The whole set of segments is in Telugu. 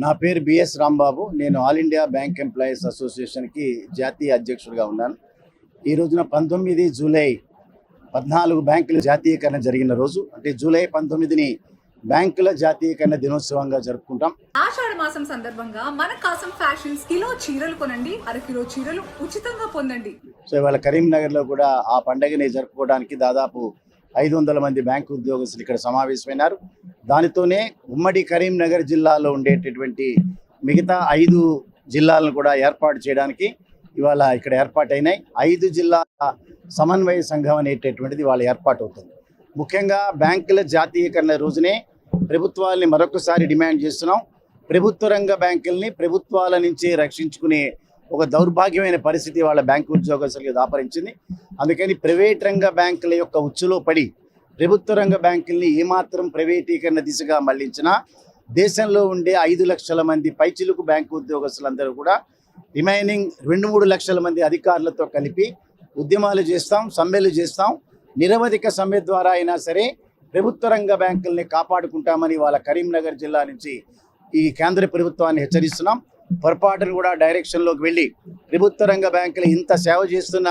నా పేరు బిఎస్ రాంబాబు. నేను ఆల్ ఇండియా బ్యాంక్ ఎంప్లాయీస్ అసోసియేషన్కి జాతీయ అధ్యక్షుడిగా ఉన్నాను. ఈ రోజున 19 జూలై 14 బ్యాంకుల జాతీయకరణ జరిగిన రోజు. అంటే జూలై 19ని బ్యాంకుల జాతీయకరణ దినోత్సవంగా జరుపుకుంటాం. ఆషాఢ మాసం సందర్భంగా మన కాసం ఫ్యాషన్స్ కిలో చీరలు కొనండి, అరకిలో చీరలు ఉచితంగా పొందండి. సో ఇవాళ కరీంనగర్లో కూడా ఆ పండుగని జరుపుకోవడానికి దాదాపు 500 మంది బ్యాంకు ఉద్యోగస్తులు ఇక్కడ సమావేశమైనారు. దానితోనే ఉమ్మడి కరీంనగర్ జిల్లాలో ఉండేటటువంటి మిగతా 5 జిల్లాలను కూడా ఏర్పాటు చేయడానికి ఇవాళ ఇక్కడ ఏర్పాటైనాయి. 5 జిల్లాల సమన్వయ సంఘం అనేటటువంటిది ఇవాళ ఏర్పాటు అవుతుంది. ముఖ్యంగా బ్యాంకుల జాతీయకరణ రోజునే ప్రభుత్వాలని మరొకసారి డిమాండ్ చేస్తున్నాం. ప్రభుత్వ రంగ బ్యాంకుల్ని ప్రభుత్వాల నుంచి రక్షించుకునే ఒక దౌర్భాగ్యమైన పరిస్థితి వాళ్ళ బ్యాంకు ఉద్యోగస్తులకి దాపరించింది. అందుకని ప్రైవేట్ రంగ బ్యాంకుల యొక్క ఉచ్చులో పడి ప్రభుత్వ రంగ బ్యాంకుల్ని ఏమాత్రం ప్రైవేటీకరణ దిశగా మళ్లించినా దేశంలో ఉండే 5 లక్షల మంది పైచిలుకు బ్యాంకు ఉద్యోగస్తులందరూ కూడా రిమైనింగ్ 2-3 లక్షల మంది అధికారులతో కలిపి ఉద్యమాలు చేస్తాం, సమ్మెలు చేస్తాం. నిరవధిక సమ్మె ద్వారా అయినా సరే ప్రభుత్వ రంగ బ్యాంకుల్ని కాపాడుకుంటామని వాళ్ళ కరీంనగర్ జిల్లా నుంచి ఈ కేంద్ర ప్రభుత్వాన్ని హెచ్చరిస్తున్నాం. పొరపాటును కూడా డైరెక్షన్లోకి వెళ్ళి ప్రభుత్వ రంగ బ్యాంకులు ఇంత సేవ చేస్తున్న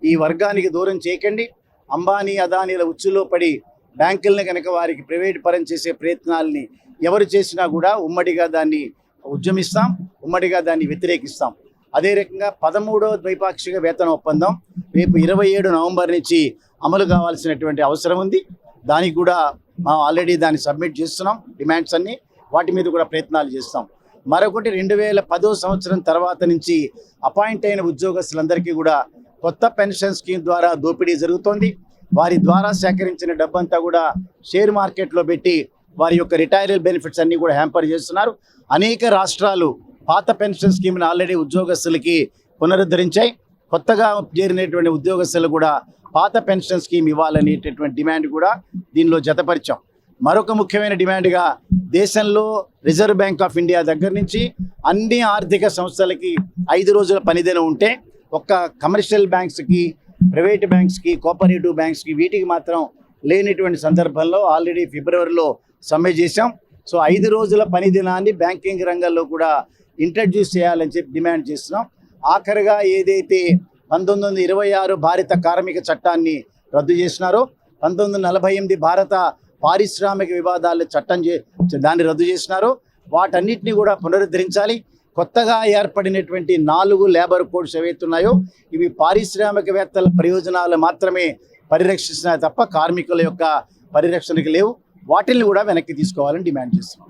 ఈ వర్గానికి దూరం చేయకండి. అంబానీ అదానీల ఉచ్చులో పడి బ్యాంకుల్ని కనుక వారికి ప్రైవేట్ పరం చేసే ప్రయత్నాలని ఎవరు చేసినా కూడా ఉమ్మడిగా దాన్ని ఉద్యమిస్తాం, ఉమ్మడిగా దాన్ని వ్యతిరేకిస్తాం. అదే రకంగా 13వ ద్వైపాక్షిక వేతన ఒప్పందం రేపు 27 నవంబర్ నుంచి అమలు కావాల్సినటువంటి అవసరం ఉంది. దానికి కూడా మనం ఆల్రెడీ దాన్ని సబ్మిట్ చేస్తున్నాం. డిమాండ్స్ అన్నీ వాటి మీద కూడా ప్రయత్నాలు చేస్తాం. మరొకటి 2010వ సంవత్సరం తర్వాత నుంచి అపాయింట్ అయిన ఉద్యోగస్తులందరికీ కూడా కొత్త పెన్షన్ స్కీమ్ ద్వారా దోపిడీ జరుగుతోంది. వారి ద్వారా సేకరించిన డబ్బంతా కూడా షేర్ మార్కెట్లో పెట్టి వారి యొక్క రిటైరల్ బెనిఫిట్స్ అన్నీ కూడా హ్యాంపర్ చేస్తున్నారు. అనేక రాష్ట్రాలు పాత పెన్షన్ స్కీమ్ని ఆల్రెడీ ఉద్యోగస్తులకి పునరుద్ధరించాయి. కొత్తగా చేరినటువంటి ఉద్యోగస్తులు కూడా పాత పెన్షన్ స్కీమ్ ఇవ్వాలనేటటువంటి డిమాండ్ కూడా దీనిలో జతపరిచాం. మరొక ముఖ్యమైన డిమాండ్గా దేశంలో రిజర్వ్ బ్యాంక్ ఆఫ్ ఇండియా దగ్గర నుంచి అన్ని ఆర్థిక సంస్థలకి 5 రోజుల పనిదినం ఉంటే ఒక్క కమర్షియల్ బ్యాంక్స్కి, ప్రైవేట్ బ్యాంక్స్కి, కోఆపరేటివ్ బ్యాంక్స్కి వీటికి మాత్రం లేనిటువంటి సందర్భంలో ఆల్రెడీ ఫిబ్రవరిలో సమ్మె చేశాం. సో 5 రోజుల పని దినాన్ని బ్యాంకింగ్ రంగంలో కూడా ఇంట్రడ్యూస్ చేయాలని చెప్పి డిమాండ్ చేస్తున్నాం. ఆఖరిగా ఏదైతే 1926 భారత కార్మిక చట్టాన్ని రద్దు చేసినారో, 1948 భారత పారిశ్రామిక వివాదాల చట్టం దాన్ని రద్దు చేసినారో వాటన్నిటిని కూడా పునరుద్ధరించాలి. కొత్తగా ఏర్పడినటువంటి 4 లేబర్ కోడ్స్ ఏవైతే ఉన్నాయో ఇవి పారిశ్రామికవేత్తల ప్రయోజనాలు మాత్రమే పరిరక్షిస్తున్నాయి తప్ప కార్మికుల యొక్క పరిరక్షణకు లేవు. వాటిని కూడా వెనక్కి తీసుకోవాలని డిమాండ్ చేస్తున్నాం.